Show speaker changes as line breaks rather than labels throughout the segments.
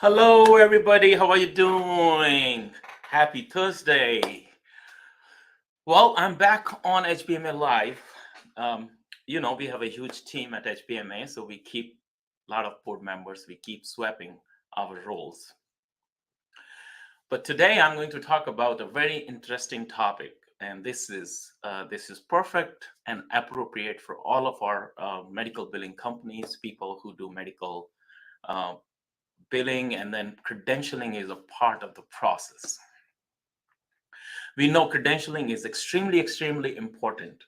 Hello, everybody. How are you doing? Happy Thursday. Well, I'm back on HBMA Live. Um, we have a huge team at HBMA, so we keep a lot of board members. We keep swapping our roles. But today, I'm going to talk about a very interesting topic, and this is perfect and appropriate for all of our medical billing companies, people who do medical uh, billing, and then credentialing is a part of the process. We know credentialing is extremely, extremely important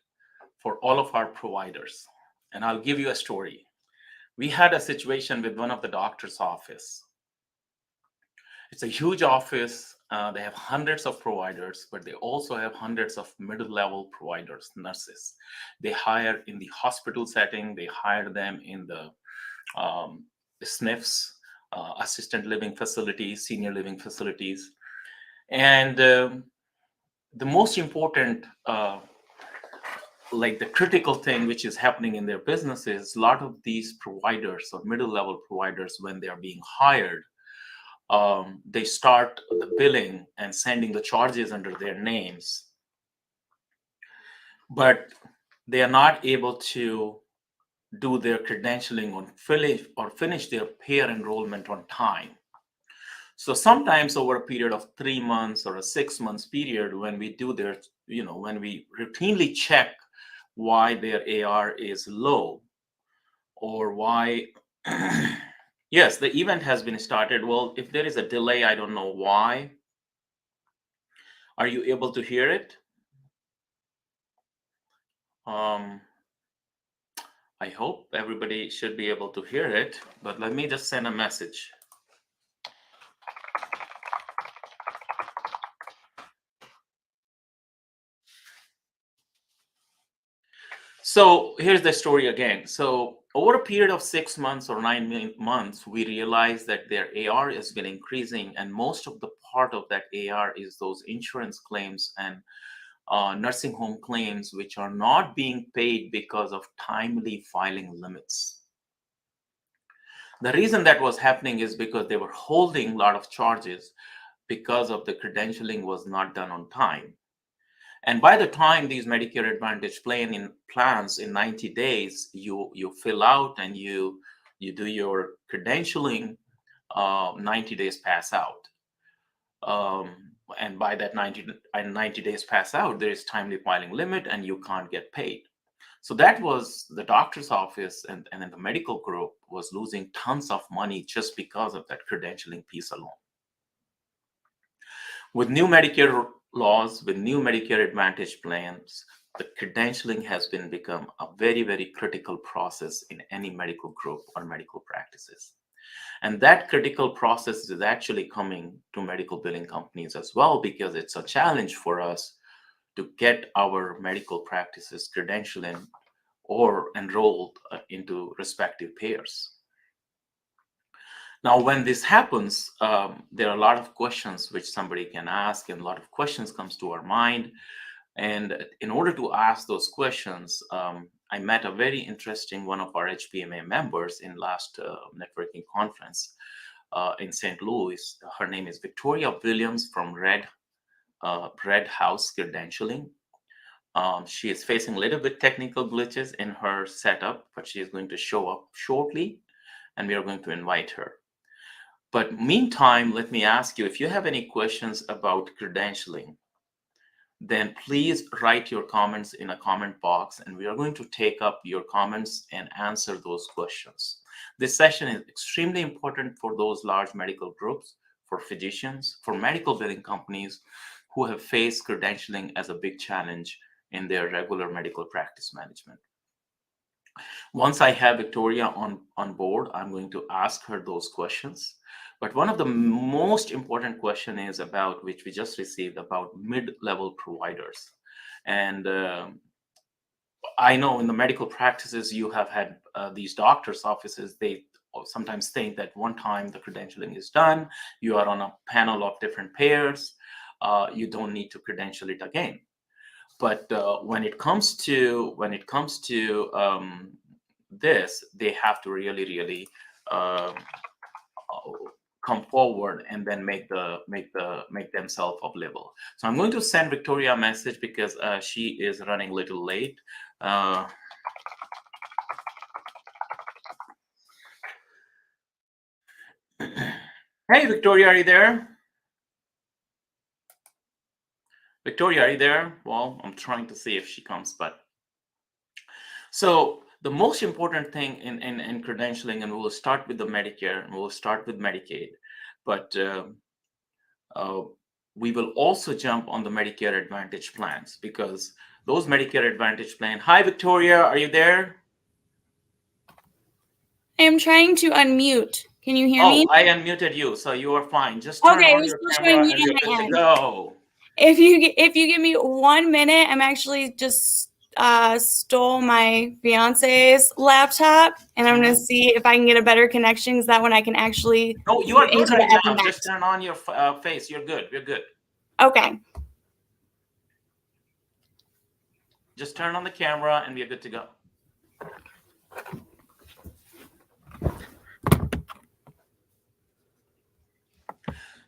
for all of our providers. And I'll give you a story. We had a situation with one of the doctor's office. It's a huge office. They have hundreds of providers, but they also have hundreds of middle-level providers, nurses. They hire in the hospital setting. They hire them in the SNFs, assistant living facilities, senior living facilities. And the most important like the critical thing which is happening in their business is a lot of these providers or middle level providers, when they are being hired, they start the billing and sending the charges under their names, but they are not able to do their credentialing or finish their payer enrollment on time. So sometimes over a period of 3 months or a 6 months period, when we do their, when we routinely check why their AR is low, or why, yes, the event has been started. Well, if there is a delay, I don't know why. Are you able to hear it? Um, I hope everybody should be able to hear it, but let me just send a message. So here's the story again. So over a period of 6 months or 9 months, we realized that their AR has been increasing, and most of the part of that AR is those insurance claims and nursing home claims, which are not being paid because of timely filing limits. The reason that was happening is because they were holding a lot of charges because of the credentialing was not done on time. And by the time these Medicare Advantage plans in 90 days, you fill out and you do your credentialing, 90 days pass out. And by that 90 days pass out, there is timely filing limit and you can't get paid. So that was the doctor's office, and then the medical group was losing tons of money just because of that credentialing piece alone. With new Medicare laws, with new Medicare Advantage plans, the credentialing has become a very, very critical process in any medical group or medical practices. And that critical process is actually coming to medical billing companies as well, because it's a challenge for us to get our medical practices credentialing or enrolled into respective payers. Now, when this happens, there are a lot of questions which somebody can ask, and a lot of questions comes to our mind. And in order to ask those questions, I met a very interesting one of our HBMA members in last networking conference in St. Louis. Her name is Victoria Williams from Red House Credentialing. She is facing a little bit technical glitches in her setup, but she is going to show up shortly, and we are going to invite her. But meantime, let me ask you, if you have any questions about credentialing, then please write your comments in a comment box, and we are going to take up your comments and answer those questions. This session is extremely important for those large medical groups, for physicians, for medical billing companies who have faced credentialing as a big challenge in their regular medical practice management. Once I have Victoria on board, I'm going to ask her those questions. But one of the most important question is about, which we just received, about mid-level providers. And I know in the medical practices, you have had these doctors' offices, they sometimes think that one time the credentialing is done, you are on a panel of different payers, you don't need to credential it again. But when it comes to this, they have to really, really come forward and then make themselves available. So I'm going to send Victoria a message because she is running a little late. Hey, Victoria, are you there? Victoria, are you there? Well, I'm trying to see if she comes, but so the most important thing in credentialing, and we'll start with the Medicare and we'll start with Medicaid, but we will also jump on the Medicare Advantage plans because those Medicare Advantage plan. Hi, Victoria, are you there?
I am trying to unmute. Can you hear me?
Oh, I unmuted you, so you are fine. Just turn on your camera and you're good to go.
If you give me 1 minute, I'm actually just stole my fiance's laptop, and I'm going to see if I can get a better connection because that one I can actually.
No, you are good right now. Just turn on your face. You're good. You're good.
Okay.
Just turn on the camera and we're good to go.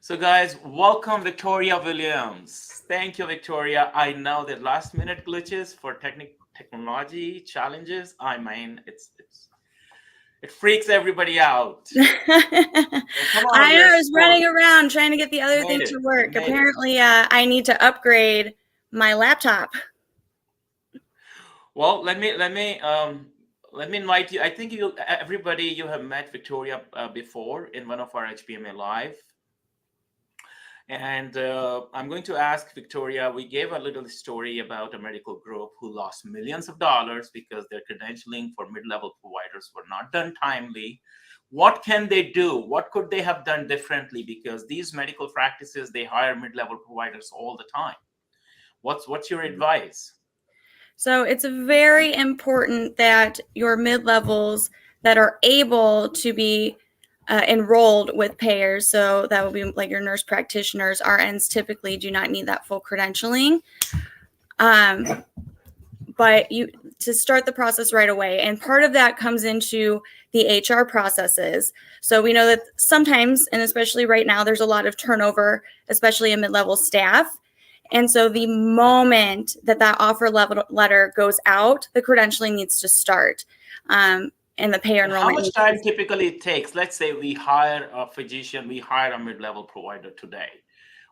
So guys, welcome Victoria Williams. Thank you, Victoria. I know that last minute glitches for technology challenges. I mean, it freaks everybody out.
I was running around trying to get the other thing to work. Apparently, I need to upgrade my laptop.
Well, let me invite you. I think you have met Victoria before in one of our HBMA live. And I'm going to ask Victoria, we gave a little story about a medical group who lost millions of dollars because their credentialing for mid-level providers were not done timely. What can they do? What could they have done differently? Because these medical practices, they hire mid-level providers all the time. What's your advice?
So it's very important that your mid-levels that are able to be enrolled with payers, so that would be like your nurse practitioners, RNs typically do not need that full credentialing. But to start the process right away. And part of that comes into the HR processes. So we know that sometimes, and especially right now, there's a lot of turnover, especially in mid-level staff. And so the moment that offer letter goes out, the credentialing needs to start. And the payer enrollment.
How much time typically it takes? Let's say we hire a physician, we hire a mid-level provider today.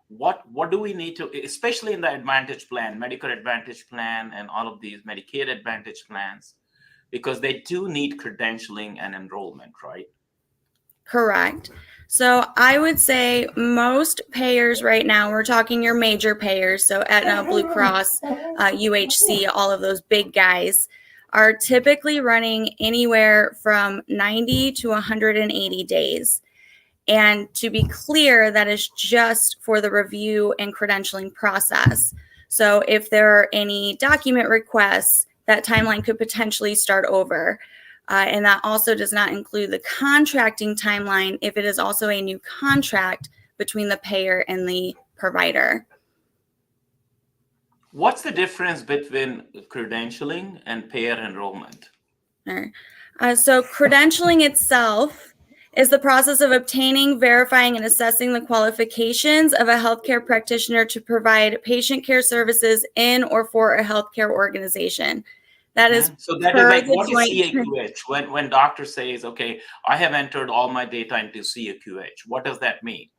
What do we need to, especially in the Advantage plan, Medicare Advantage plan, and all of these Medicaid Advantage plans, because they do need credentialing and enrollment, right?
Correct. So I would say most payers right now, we're talking your major payers, so Aetna, Blue Cross, UHC, all of those big guys, are typically running anywhere from 90 to 180 days. And to be clear, that is just for the review and credentialing process. So if there are any document requests, that timeline could potentially start over. And that also does not include the contracting timeline if it is also a new contract between the payer and the provider.
What's the difference between credentialing and payer enrollment?
So credentialing itself is the process of obtaining, verifying, and assessing the qualifications of a healthcare practitioner to provide patient care services in or for a healthcare organization. That is
so that is like what is CAQH? When doctor says, okay, I have entered all my data into CAQH, what does that mean?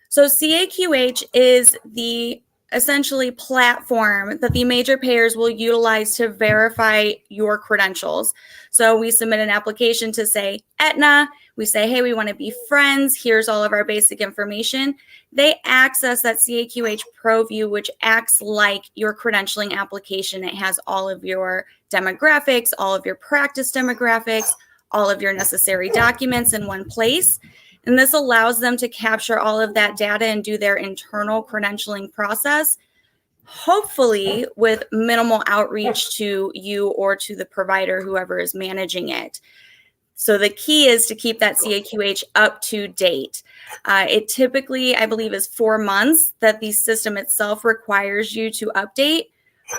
So CAQH is the essentially platform that the major payers will utilize to verify your credentials. So we submit an application to, say, Aetna. We say, hey, we want to be friends. Here's all of our basic information. They access that CAQH ProView, which acts like your credentialing application. It has all of your demographics, all of your practice demographics, all of your necessary documents in one place. And this allows them to capture all of that data and do their internal credentialing process, hopefully with minimal outreach to you or to the provider, whoever is managing it. So the key is to keep that CAQH up to date. It typically, I believe, is 4 months that the system itself requires you to update,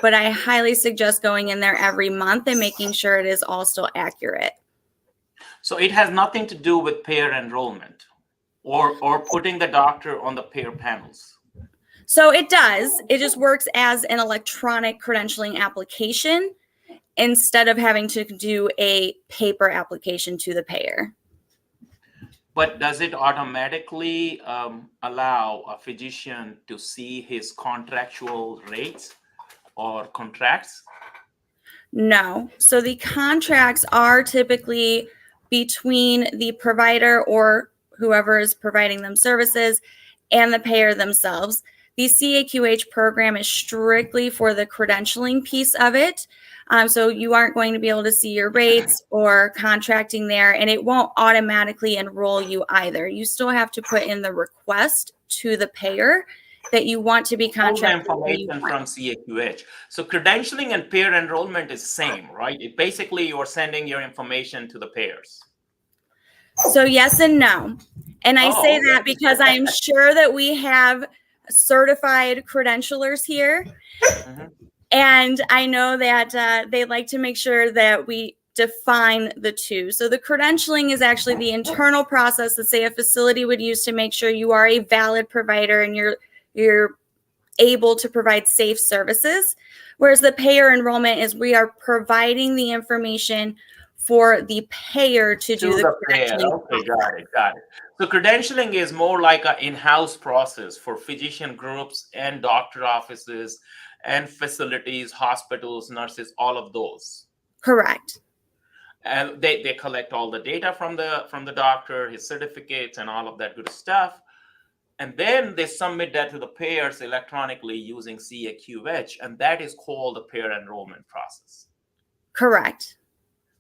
but I highly suggest going in there every month and making sure it is all still accurate.
So it has nothing to do with payer enrollment. or putting the doctor on the payer panels?
So it does. It just works as an electronic credentialing application instead of having to do a paper application to the payer.
But does it automatically allow a physician to see his contractual rates or contracts?
No. So the contracts are typically between the provider or whoever is providing them services and the payer themselves. The CAQH program is strictly for the credentialing piece of it. So you aren't going to be able to see your rates or contracting there, and it won't automatically enroll you either. You still have to put in the request to the payer that you want to be contracted.
All the information from CAQH. So credentialing and payer enrollment is same, right? It basically you're sending your information to the payers.
So yes and no. And I say that because I'm sure that we have certified credentialers here. Mm-hmm. And I know that they like to make sure that we define the two. So the credentialing is actually the internal process that, say, a facility would use to make sure you are a valid provider and you're able to provide safe services. Whereas the payer enrollment is we are providing the information for the payer to do the credentialing.
Okay, got it. So credentialing is more like an in-house process for physician groups and doctor offices and facilities, hospitals, nurses, all of those.
Correct.
And they collect all the data from the doctor, his certificates, and all of that good stuff. And then they submit that to the payers electronically using CAQH, and that is called the payer enrollment process.
Correct.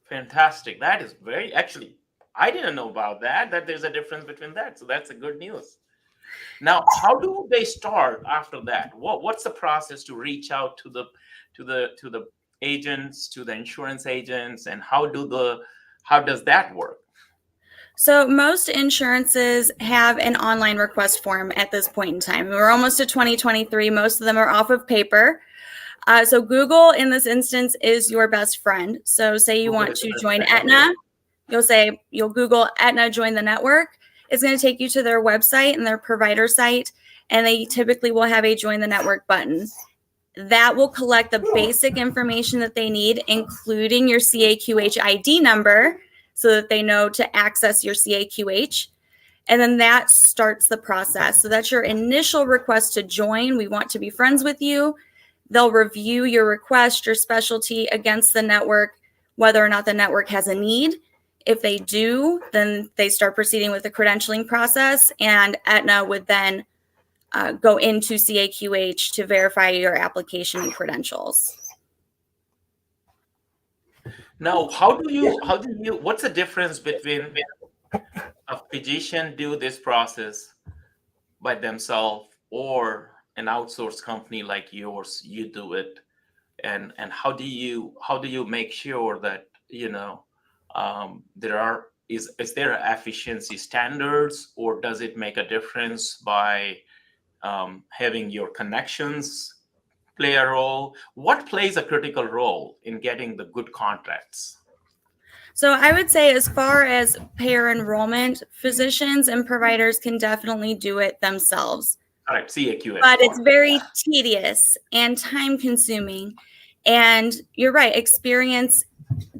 Fantastic. That is actually, I didn't know about that there's a difference between that. So that's a good news. Now, how do they start after that? What's the process to reach out to the agents, to the insurance agents, and how does that work?
So most insurances have an online request form at this point in time. We're almost to 2023. Most of them are off of paper. So Google in this instance is your best friend. So say you want to join Aetna, you'll Google Aetna join the network. It's going to take you to their website and their provider site, and they typically will have a join the network button. That will collect the basic information that they need, including your CAQH ID number, so that they know to access your CAQH. And then that starts the process. So that's your initial request to join. We want to be friends with you. They'll review your request, your specialty against the network, whether or not the network has a need. If they do, then they start proceeding with the credentialing process, and Aetna would then go into CAQH to verify your application and credentials.
Now, what's the difference between a physician do this process by themselves or an outsourced company like yours, you do it, and how do you make sure that is there efficiency standards, or does it make a difference by having your connections play a role? What plays a critical role in getting the good contracts?
So I would say, as far as payer enrollment, physicians and providers can definitely do it themselves.
Correct, CAQH.
But it's very tedious and time consuming. And you're right, experience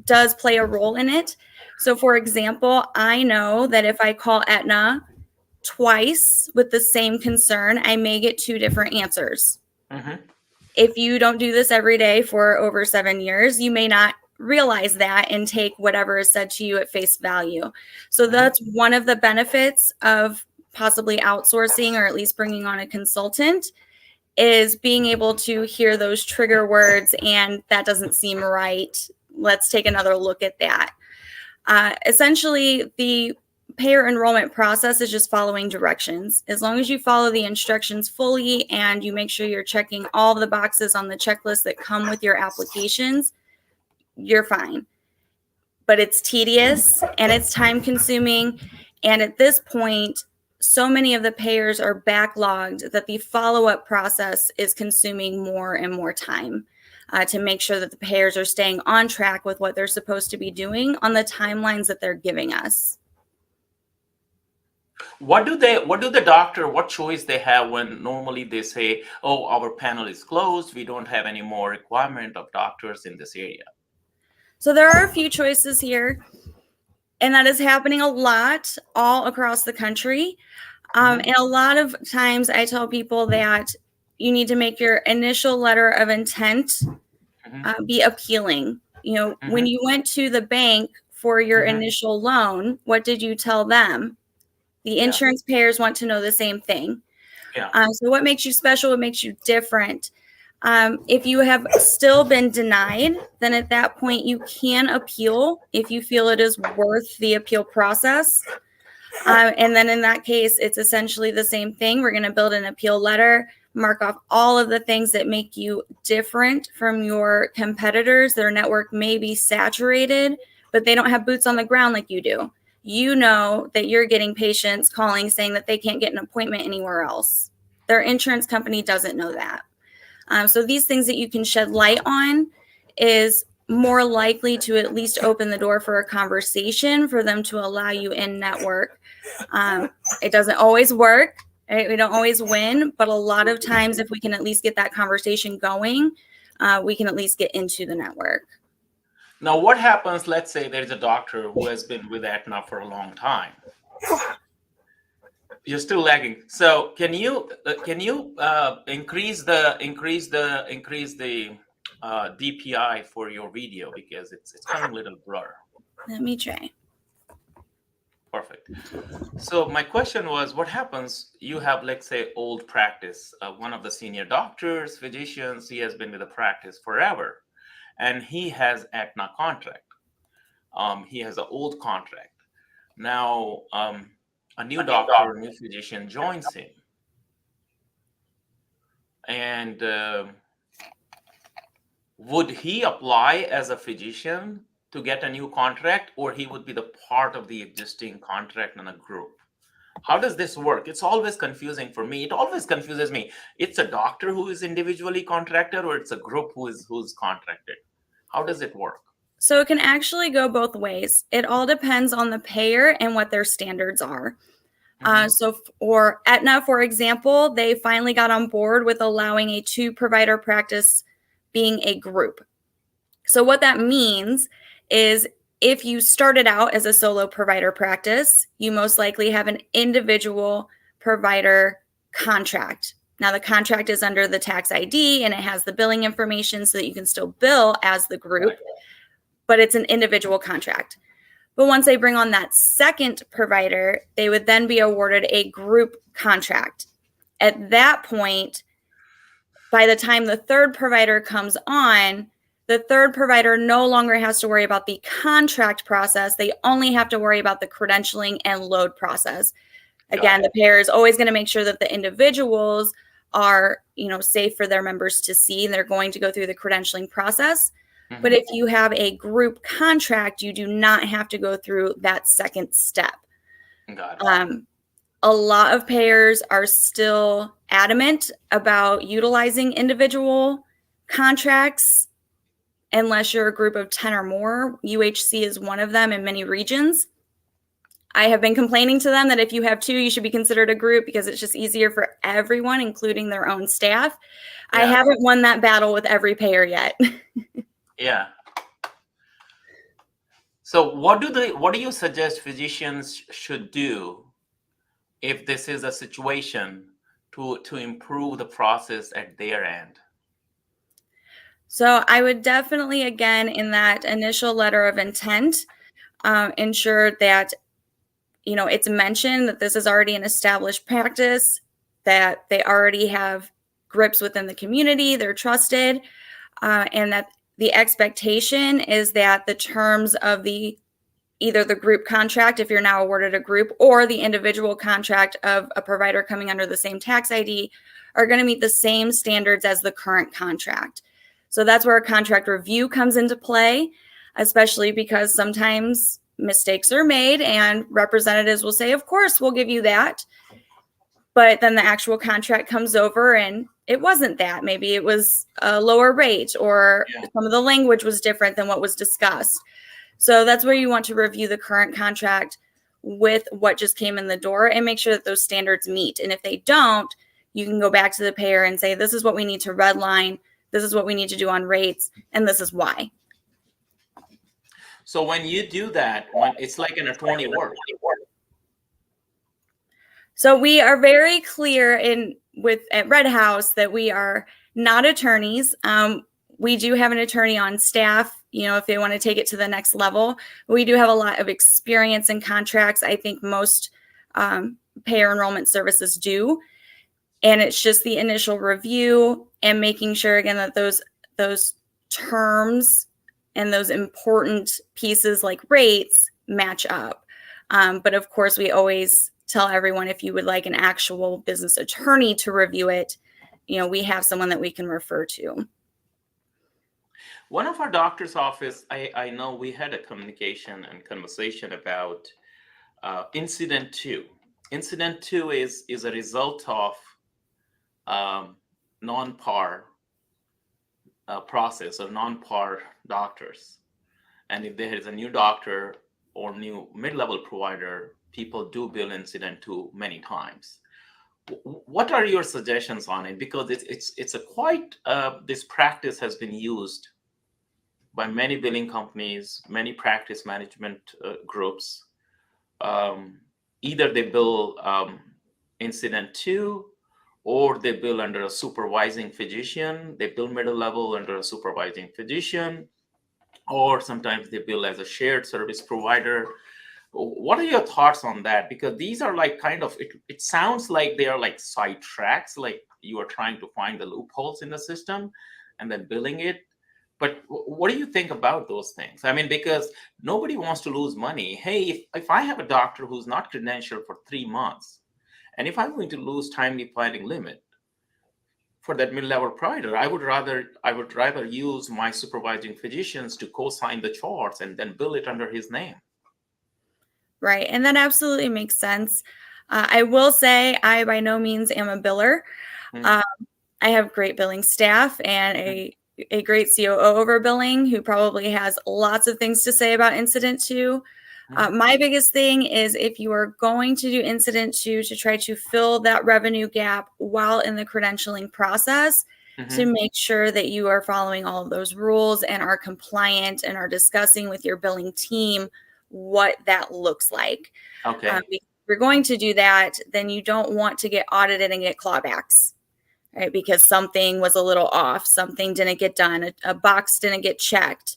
does play a role in it. So for example, I know that if I call Aetna twice with the same concern, I may get two different answers. Mm-hmm. If you don't do this every day for over 7 years, you may not realize that and take whatever is said to you at face value. So that's one of the benefits of possibly outsourcing, or at least bringing on a consultant, is being able to hear those trigger words, and that doesn't seem right. Let's take another look at that. Essentially, the payer enrollment process is just following directions. As long as you follow the instructions fully and you make sure you're checking all the boxes on the checklist that come with your applications, you're fine. But it's tedious and it's time consuming. And at this point, so many of the payers are backlogged that the follow-up process is consuming more and more time to make sure that the payers are staying on track with what they're supposed to be doing on the timelines that they're giving us.
What do the doctor, what choice they have when normally they say, oh, our panel is closed, we don't have any more requirement of doctors in this area?
So there are a few choices here, and that is happening a lot all across the country. And a lot of times I tell people that you need to make your initial letter of intent be appealing. When you went to the bank for your initial loan, what did you tell them? The insurance payers want to know the same thing.
Yeah.
So what makes you special? What makes you different? If you have still been denied, then at that point you can appeal if you feel it is worth the appeal process. And then in that case, it's essentially the same thing. We're going to build an appeal letter, mark off all of the things that make you different from your competitors. Their network may be saturated, but they don't have boots on the ground like you do. You know that you're getting patients calling saying that they can't get an appointment anywhere else. Their insurance company doesn't know that. So these things that you can shed light on is more likely to at least open the door for a conversation for them to allow you in network. It doesn't always work. Right? We don't always win, but a lot of times if we can at least get that conversation going, we can at least get into the network.
Now, what happens, let's say there's a doctor who has been with Aetna for a long time. You're still lagging. So can you increase the DPI for your video, because it's coming a little blur.
Let me try.
Perfect. So my question was, what happens? You have, let's say, old practice. One of the senior doctors, physicians, he has been with the practice forever, and he has Aetna contract. He has an old contract. Now, a new doctor, new physician joins him, and would he apply as a physician to get a new contract, or he would be the part of the existing contract in a group? How does this work? It's always confusing for me. It always confuses me. It's a doctor who is individually contracted, or it's a group who's contracted. How does it work?
So it can actually go both ways. It all depends on the payer and what their standards are. So for Aetna, for example, they finally got on board with allowing a 2-provider practice being a group. So what that means is if you started out as a solo provider practice, you most likely have an individual provider contract. Now the contract is under the tax ID and it has the billing information so that you can still bill as the group, but it's an individual contract. But once they bring on that second provider, they would then be awarded a group contract. At that point, by the time the third provider comes on, the third provider no longer has to worry about the contract process. They only have to worry about the credentialing and load process. Again, the payer is always going to make sure that the individuals are, safe for their members to see, and they're going to go through the credentialing process. But if you have a group contract, you do not have to go through that second step.
Got it.
A lot of payers are still adamant about utilizing individual contracts unless you're a group of 10 or more. UHC is one of them in many regions. I have been complaining to them that if you have 2, you should be considered a group because it's just easier for everyone, including their own staff. Yeah. I haven't won that battle with every payer yet.
Yeah. So what do you suggest physicians should do if this is a situation to improve the process at their end?
So I would definitely, again, in that initial letter of intent, ensure that, it's mentioned that this is already an established practice, that they already have grips within the community, they're trusted, and that the expectation is that the terms of either the group contract, if you're now awarded a group, or the individual contract of a provider coming under the same tax ID are going to meet the same standards as the current contract. So that's where a contract review comes into play, especially because sometimes mistakes are made and representatives will say, of course, we'll give you that. But then the actual contract comes over and it wasn't that. Maybe it was a lower rate, or some of the language was different than what was discussed. So that's where you want to review the current contract. with what just came in the door and make sure that those standards meet. And if they don't, you can go back to the payer and say, this is what we need to redline, this is what we need to do on rates, and this is why.
So when you do that, when it's like an attorney work.
So we are very clear at Red House that we are not attorneys. We do have an attorney on staff, if they want to take it to the next level. We do have a lot of experience in contracts. I think most payer enrollment services do. And it's just the initial review and making sure, again, that those terms and those important pieces like rates match up. But of course, we always tell everyone, if you would like an actual business attorney to review it, we have someone that we can refer to.
One of our doctor's office, I know we had a conversation about incident 2. Incident 2 is a result of non-par process or non-par doctors. And if there is a new doctor or new mid-level provider, people do bill incident 2 many times. What are your suggestions on it? Because it's a quite this practice has been used by many billing companies, many practice management groups. Either they bill incident 2, or they bill under a supervising physician. They bill middle level under a supervising physician, or sometimes they bill as a shared service provider. What are your thoughts on that? Because these are like it sounds like they are like side tracks, like you are trying to find the loopholes in the system and then billing it. But what do you think about those things? I mean, because nobody wants to lose money. Hey, if I have a doctor who's not credentialed for 3 months, and if I'm going to lose timely filing limit for that mid-level provider, I would rather use my supervising physicians to co-sign the charts and then bill it under his name.
Right. And that absolutely makes sense. I will say I by no means am a biller. I have great billing staff and a great COO over billing who probably has lots of things to say about incident 2. My biggest thing is, if you are going to do incident 2 to try to fill that revenue gap while in the credentialing process, to make sure that you are following all of those rules and are compliant and are discussing with your billing team what that looks like.
Okay.
If you're going to do that, then you don't want to get audited and get clawbacks, right? Because something was a little off, something didn't get done, a box didn't get checked.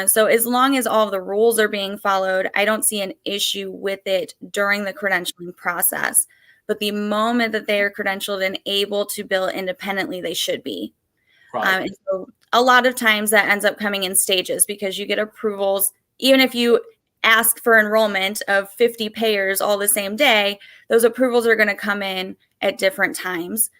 So as long as all of the rules are being followed, I don't see an issue with it during the credentialing process. But the moment that they are credentialed and able to bill independently, they should be.
Right.
And so a lot of times that ends up coming in stages, because you get approvals. Even if you ask for enrollment of 50 payers all the same day, those approvals are going to come in at different times.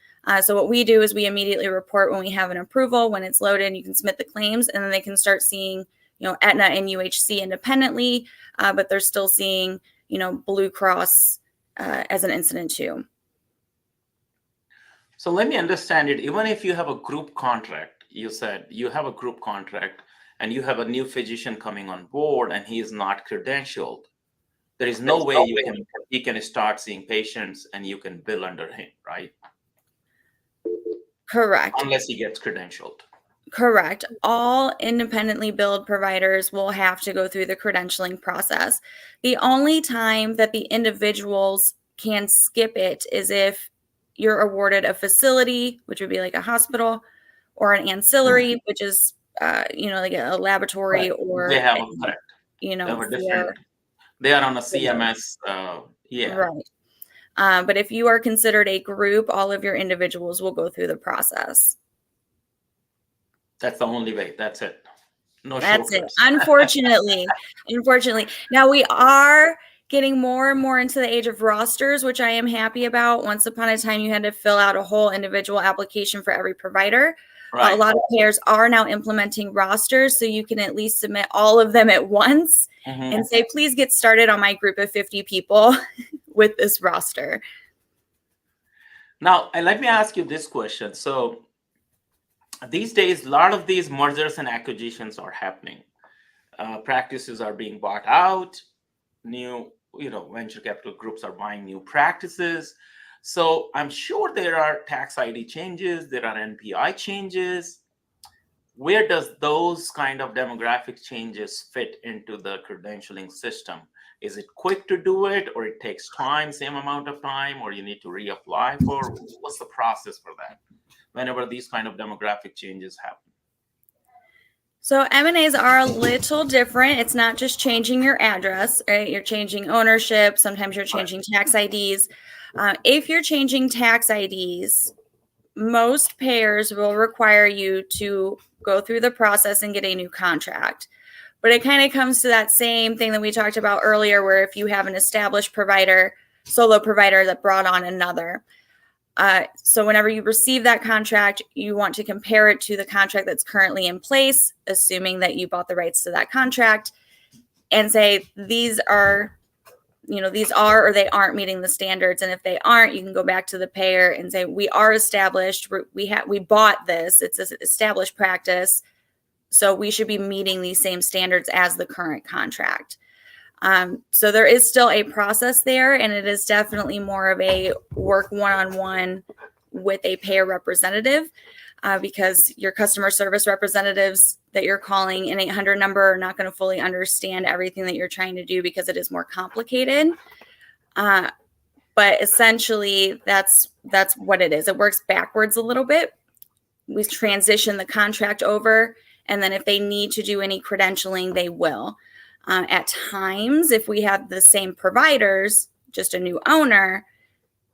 So what we do is we immediately report when we have an approval, when it's loaded, you can submit the claims, and then they can start seeing, Aetna and UHC independently, but they're still seeing, Blue Cross as an incident 2.
So let me understand it. Even if you have a group contract, you said you have a group contract and you have a new physician coming on board and he is not credentialed, there is no way he can start seeing patients and you can bill under him, right?
Correct.
Unless he gets credentialed.
Correct. All independently billed providers will have to go through the credentialing process. The only time that the individuals can skip it is if you're awarded a facility, which would be like a hospital, or an ancillary, which is, like a laboratory,
Right.
or
they have a correct. They are on a CMS.
Right. But if you are considered a group, all of your individuals will go through the process.
That's the only way. That's it. No
That's
shortcuts.
it. Unfortunately. Now we are getting more and more into the age of rosters, which I am happy about. Once upon a time, you had to fill out a whole individual application for every provider.
Right.
A lot of payers are now implementing rosters, so you can at least submit all of them at once and say, please get started on my group of 50 people with this roster.
Now, let me ask you this question. So these days, a lot of these mergers and acquisitions are happening. Practices are being bought out. New venture capital groups are buying new practices. So I'm sure there are tax ID changes, there are NPI changes. Where does those kind of demographic changes fit into the credentialing system? Is it quick to do it, or it takes time, same amount of time, or you need to reapply for? What's the process for that whenever these kind of demographic changes happen?
So M&As are a little different. It's not just changing your address, right? You're changing ownership. Sometimes you're changing tax IDs. If you're changing tax IDs, most payers will require you to go through the process and get a new contract. But it kind of comes to that same thing that we talked about earlier, where if you have an established provider, solo provider that brought on another. So whenever you receive that contract, you want to compare it to the contract that's currently in place, assuming that you bought the rights to that contract, and say these are or they aren't meeting the standards. And if they aren't, you can go back to the payer and say, we are established, we bought this, it's an established practice, so we should be meeting these same standards as the current contract. So there is still a process there, and it is definitely more of a work one-on-one with a payer representative, because your customer service representatives that you're calling an 800 number are not going to fully understand everything that you're trying to do because it is more complicated. But essentially, that's what it is. It works backwards a little bit. We transition the contract over, and then if they need to do any credentialing, they will. At times, if we have the same providers, just a new owner,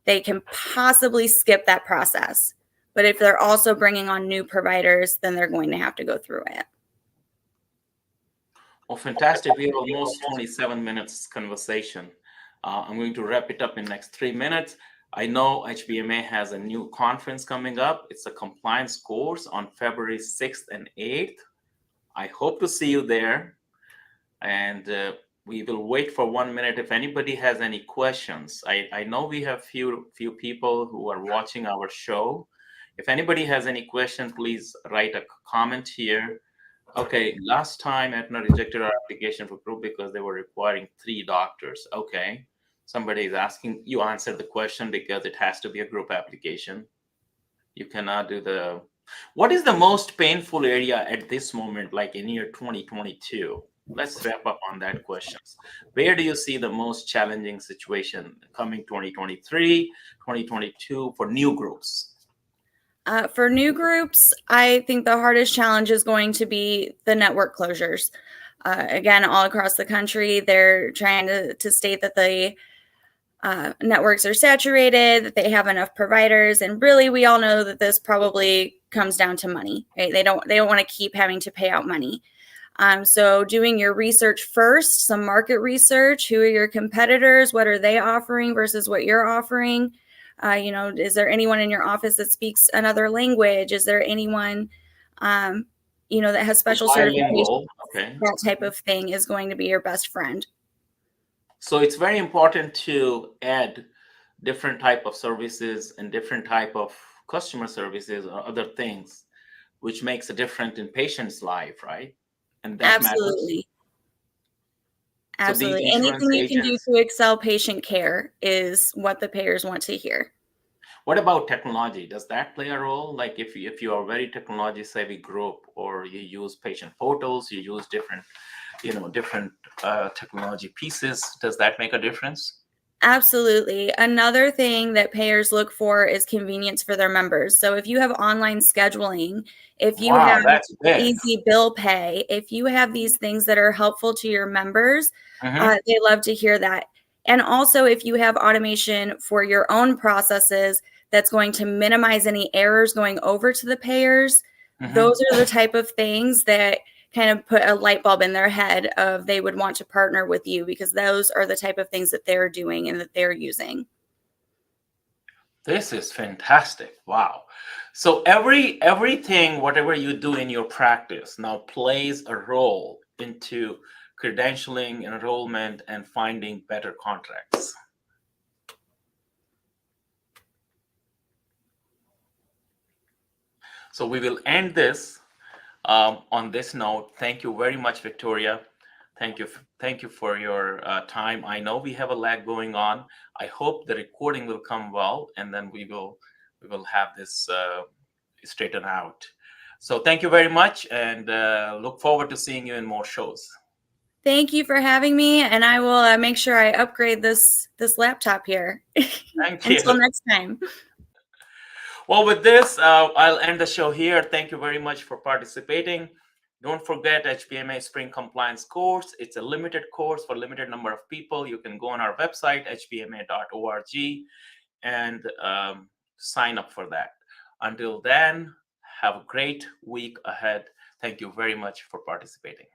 they can possibly skip that process. But if they're also bringing on new providers, then they're going to have to go through it.
Well, fantastic. We have almost 27 minutes conversation. I'm going to wrap it up in next 3 minutes. I know HBMA has a new conference coming up. It's a compliance course on February 6th and 8th. I hope to see you there. And we will wait for 1 minute if anybody has any questions. I know we have few people who are watching our show. If anybody has any questions, please write a comment here. Okay, last time Aetna rejected our application for group because they were requiring 3 doctors. Okay, somebody is asking, you answered the question because it has to be a group application. You cannot do the, what is the most painful area at this moment, like in year 2022? Let's wrap up on that questions. Where do you see the most challenging situation coming 2023, 2022 for new groups?
For new groups, I think the hardest challenge is going to be the network closures. Again, all across the country, they're trying to state that the networks are saturated, that they have enough providers, and really, we all know that this probably comes down to money. Right? They don't want to keep having to pay out money. So doing your research first, some market research, who are your competitors, what are they offering versus what you're offering? Is there anyone in your office that speaks another language? Is there anyone, that has special certifications? Okay. That type of thing is going to be your best friend.
So it's very important to add different type of services and different type of customer services or other things, which makes a difference in patient's life, right? And that
absolutely
matters.
Absolutely.
So
anything you can do to excel patient care is what the payers want to hear.
What about technology? Does that play a role? Like if you are a very technology savvy group, or you use patient portals, you use different technology pieces, does that make a difference?
Absolutely. Another thing that payers look for is convenience for their members. So if you have online scheduling, if you have easy bill pay, if you have these things that are helpful to your members, they love to hear that. And also, if you have automation for your own processes that's going to minimize any errors going over to the payers, those are the type of things that kind of put a light bulb in their head of they would want to partner with you, because those are the type of things that they're doing and that they're using.
This is fantastic. Wow. So everything, whatever you do in your practice now plays a role into credentialing, enrollment, and finding better contracts. So we will end this on this note. Thank you very much, Victoria. Thank you for your time. I know we have a lag going on. I hope the recording will come well, and then we will have this straightened out. So thank you very much, and look forward to seeing you in more shows.
Thank you for having me, and I will make sure I upgrade this laptop here.
Thank you.
Until next time.
Well, with this, I'll end the show here. Thank you very much for participating. Don't forget HBMA Spring Compliance course. It's a limited course for a limited number of people. You can go on our website, hbma.org, and sign up for that. Until then, have a great week ahead. Thank you very much for participating.